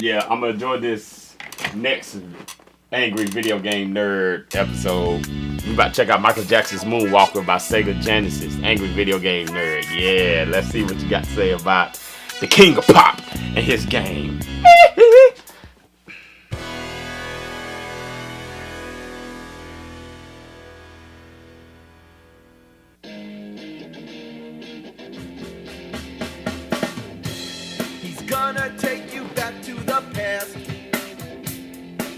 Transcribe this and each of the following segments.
Yeah, I'm gonna enjoy this next Angry Video Game Nerd episode. We about to check out Michael Jackson's Moonwalker by Sega Genesis. Angry Video Game Nerd. Yeah, let's see what you got to say about the King of Pop and his game. He's gonna take you back to the past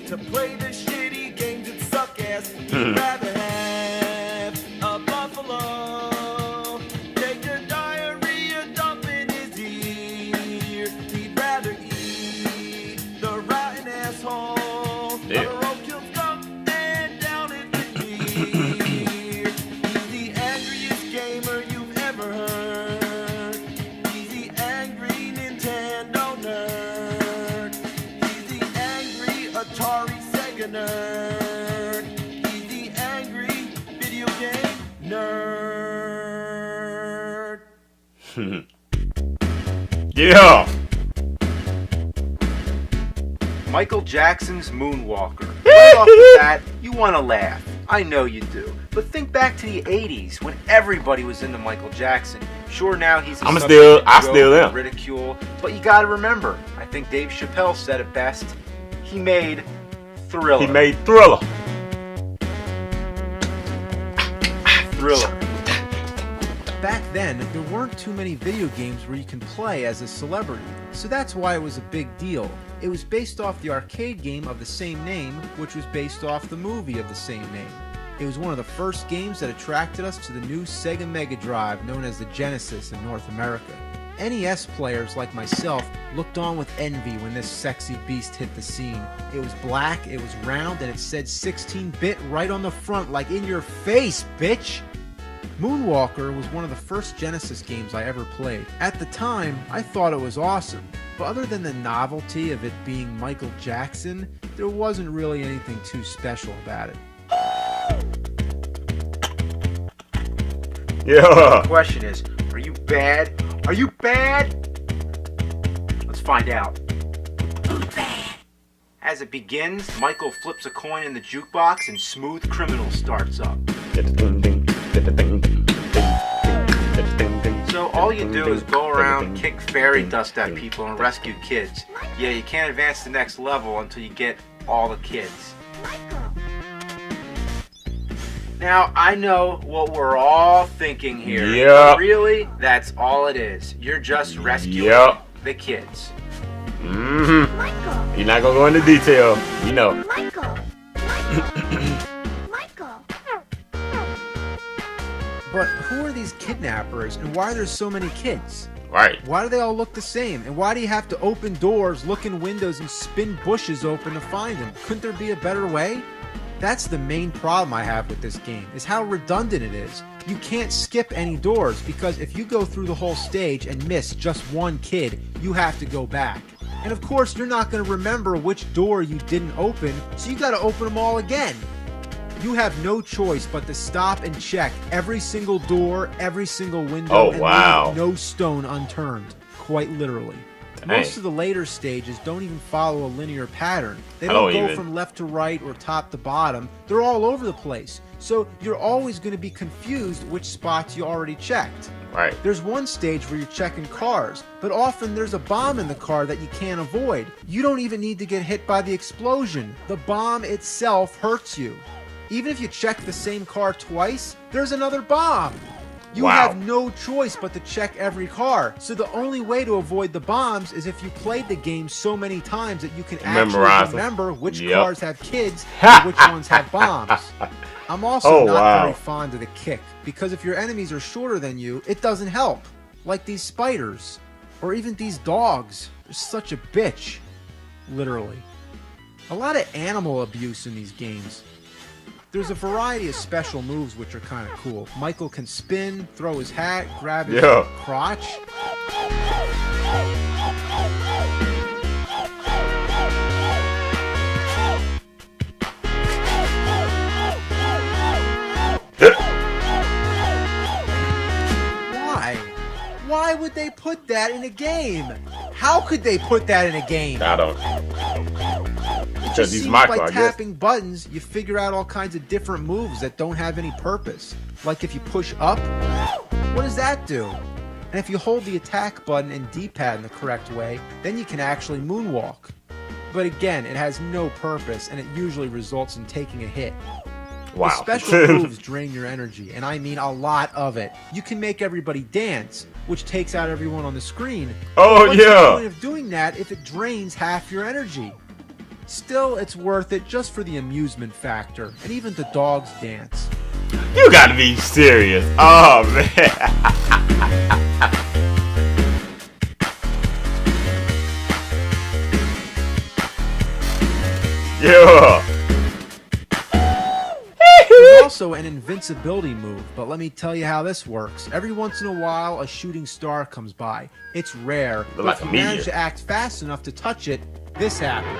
to play the shitty games that suck ass. He'd rather have a buffalo take a diarrhea dump in his ear. He'd rather eat the rotten asshole. Yeah. A roadkill skunk and down in the gear. He's the angriest gamer you've ever heard. He's the angry Nintendo nerd. He's the angry Atari Sega nerd. He's the angry video game nerd. Yeah. Michael Jackson's Moonwalker. Right off the bat, you want to laugh. I know you do. But think back to the 80s when everybody was into Michael Jackson. Sure, now he's a I subject still of joke am. and ridicule, but you gotta remember, I think Dave Chappelle said it best. He made Thriller. He made Thriller. Thriller. Back then, there weren't too many video games where you can play as a celebrity, so that's why it was a big deal. It was based off the arcade game of the same name, which was based off the movie of the same name. It was one of the first games that attracted us to the new Sega Mega Drive, known as the Genesis in North America. NES players like myself looked on with envy when this sexy beast hit the scene. It was black, it was round, and it said 16-bit right on the front, like in your face, bitch! Moonwalker was one of the first Genesis games I ever played. At the time, I thought it was awesome, but other than the novelty of it being Michael Jackson, there wasn't really anything too special about it. Yeah. The question is, are you bad? Are you bad? Let's find out. As it begins, Michael flips a coin in the jukebox and Smooth Criminal starts up. So all you do is go around, kick fairy dust at people, and rescue kids. Yeah, you can't advance to the next level until you get all the kids. Now, I know what we're all thinking here. Yep. But really, that's all it is. You're just rescuing the kids. Mm-hmm. You're not gonna go into detail. You know. Michael. Michael. But who are these kidnappers, and why are there so many kids? Right. Why do they all look the same? And why do you have to open doors, look in windows, and spin bushes open to find them? Couldn't there be a better way? That's the main problem I have with this game, is how redundant it is. You can't skip any doors, because if you go through the whole stage and miss just one kid, you have to go back. And of course, you're not going to remember which door you didn't open, so you got to open them all again. You have no choice but to stop and check every single door, every single window, and leave no stone unturned, quite literally. Most of the later stages don't even follow a linear pattern. They don't go from left to right or top to bottom. They're all over the place. So you're always going to be confused which spots you already checked. Right. There's one stage where you're checking cars, but often there's a bomb in the car that you can't avoid. You don't even need to get hit by the explosion. The bomb itself hurts you. Even if you check the same car twice, there's another bomb. You have no choice but to check every car. So the only way to avoid the bombs is if you played the game so many times that you can actually remember which cars have kids and which ones have bombs. I'm also not very fond of the kick, because if your enemies are shorter than you, it doesn't help. Like these spiders, or even these dogs. They're such a bitch. Literally. A lot of animal abuse in these games. There's a variety of special moves which are kind of cool. Michael can spin, throw his hat, grab his crotch. Why? Why would they put that in a game? How could they put that in a game? I don't. It Because just he's seems Michael, by I guess. tapping buttons, you figure out all kinds of different moves that don't have any purpose. Like if you push up, what does that do? And if you hold the attack button and D-pad in the correct way, then you can actually moonwalk. But again, it has no purpose, and it usually results in taking a hit. Wow. The special moves drain your energy, and I mean a lot of it. You can make everybody dance, which takes out everyone on the screen. Oh, What's the yeah. point of doing that if it drains half your energy? Still, it's worth it just for the amusement factor, and even the dogs dance. You gotta be serious. Oh, man. Yeah. There's also an invincibility move, but let me tell you how this works. Every once in a while, a shooting star comes by. It's rare, but like if a you meteor. manage to act fast enough to touch it, this happens.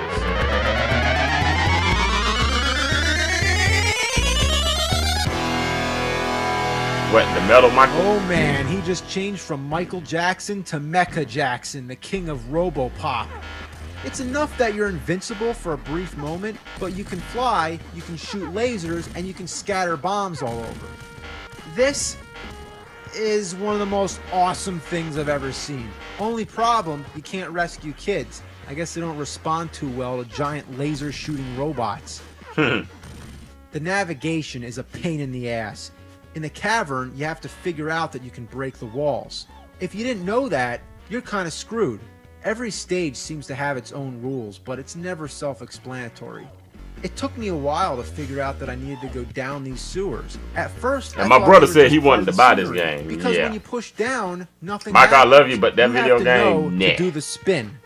What, the metal Michael? Oh man, he just changed from Michael Jackson to Mecha Jackson, the king of Robopop. It's enough that you're invincible for a brief moment, but you can fly, you can shoot lasers, and you can scatter bombs all over. This is one of the most awesome things I've ever seen. Only problem, you can't rescue kids. I guess they don't respond too well to giant laser shooting robots. The navigation is a pain in the ass. In the cavern, you have to figure out that you can break the walls. If you didn't know that, you're kind of screwed. Every stage seems to have its own rules, but it's never self-explanatory. It took me a while to figure out that I needed to go down these sewers. At first, And I my thought brother they were said just he part wanted of to the buy this scenery, game. because Yeah. when you push down, nothing Mike, I happens. love you, but that video have to know game, to nah. do the spin.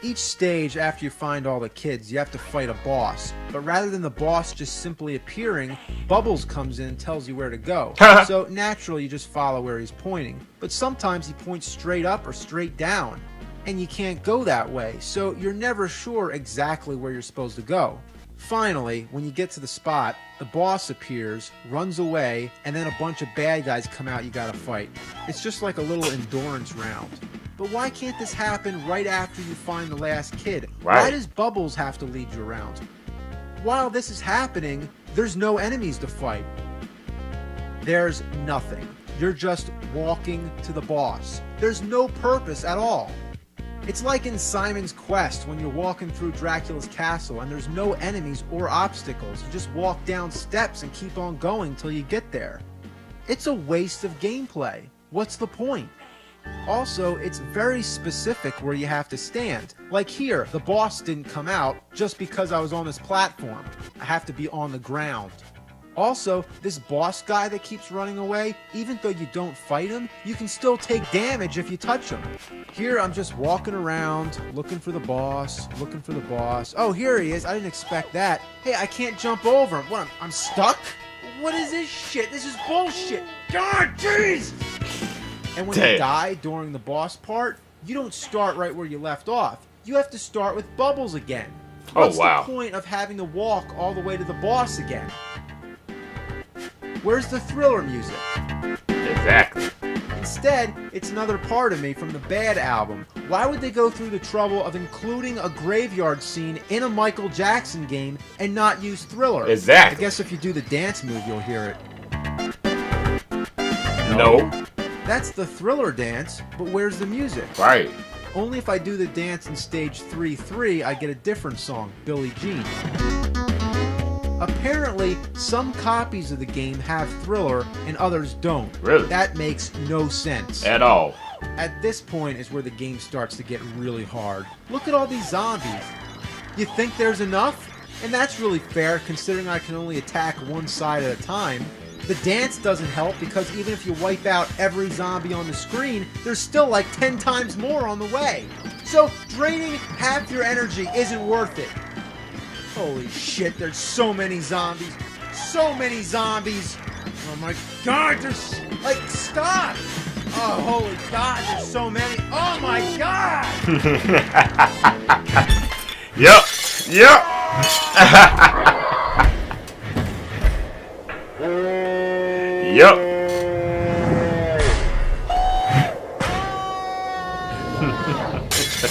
Each stage, after you find all the kids, you have to fight a boss. But rather than the boss just simply appearing, Bubbles comes in and tells you where to go. So naturally, you just follow where he's pointing. But sometimes he points straight up or straight down. And you can't go that way, so you're never sure exactly where you're supposed to go. Finally, when you get to the spot, the boss appears, runs away, and then a bunch of bad guys come out you gotta fight. It's just like a little endurance round. But why can't this happen right after you find the last kid? Right. Why does Bubbles have to lead you around? While this is happening, there's no enemies to fight. There's nothing. You're just walking to the boss. There's no purpose at all. It's like in Simon's Quest when you're walking through Dracula's castle and there's no enemies or obstacles. You just walk down steps and keep on going till you get there. It's a waste of gameplay. What's the point? Also, it's very specific where you have to stand. Like here, the boss didn't come out just because I was on this platform. I have to be on the ground. Also, this boss guy that keeps running away, even though you don't fight him, you can still take damage if you touch him. Here, I'm just walking around, looking for the boss, looking for the boss. Oh, here he is. I didn't expect that. Hey, I can't jump over him. What, I'm stuck? What is this shit? This is bullshit. God, jeez! And when you Damn. die during the boss part, you don't start right where you left off. You have to start with Bubbles again. Oh, What's wow. the point of having to walk all the way to the boss again? Where's the thriller music? Exactly. Instead, it's another part of me from the Bad album. Why would they go through the trouble of including a graveyard scene in a Michael Jackson game and not use Thriller? Exactly. I guess if you do the dance move, you'll hear it. No. That's the Thriller dance, but where's the music? Right. Only if I do the dance in stage 3-3, I get a different song, Billie Jean. Apparently, some copies of the game have Thriller and others don't. Really? That makes no sense. At all. At this point is where the game starts to get really hard. Look at all these zombies. You think there's enough? And that's really fair considering I can only attack one side at a time. The dance doesn't help because even if you wipe out every zombie on the screen, there's still like 10 times more on the way. So draining half your energy isn't worth it. Holy shit, there's so many zombies. So many zombies. Oh my god, there's like, stop. Oh, holy god, there's so many. Oh my god. Yep. Yep. Yep. Oh,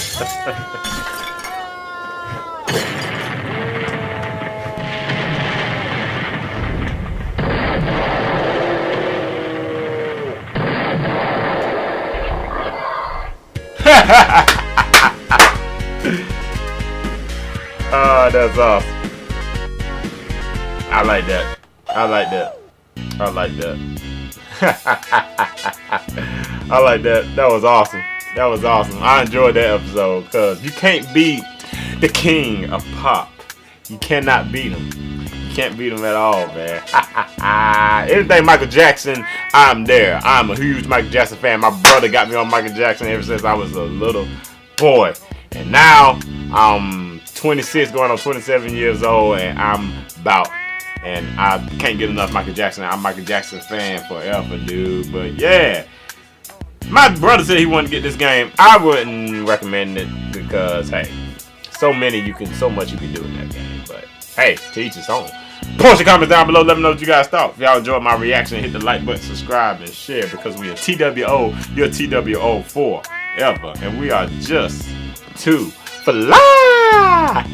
that's awesome. I like that. I like that. I like that. I like that. That was awesome. That was awesome. I enjoyed that episode because you can't beat the king of pop. You cannot beat him. You can't beat him at all, man. Anything Michael Jackson, I'm there. I'm a huge Michael Jackson fan. My brother got me on Michael Jackson ever since I was a little boy. And now I'm 26 going on 27 years old and I'm about. And I can't get enough Michael Jackson. I'm a Michael Jackson fan forever, dude. But yeah. My brother said he wanted to get this game. I wouldn't recommend it because, hey, so much you can do in that game. But hey, to each his own. Post your comments down below. Let me know what you guys thought. If y'all enjoyed my reaction, hit the like button, subscribe, and share because we are TWO. You're TWO forever, and we are just two for life.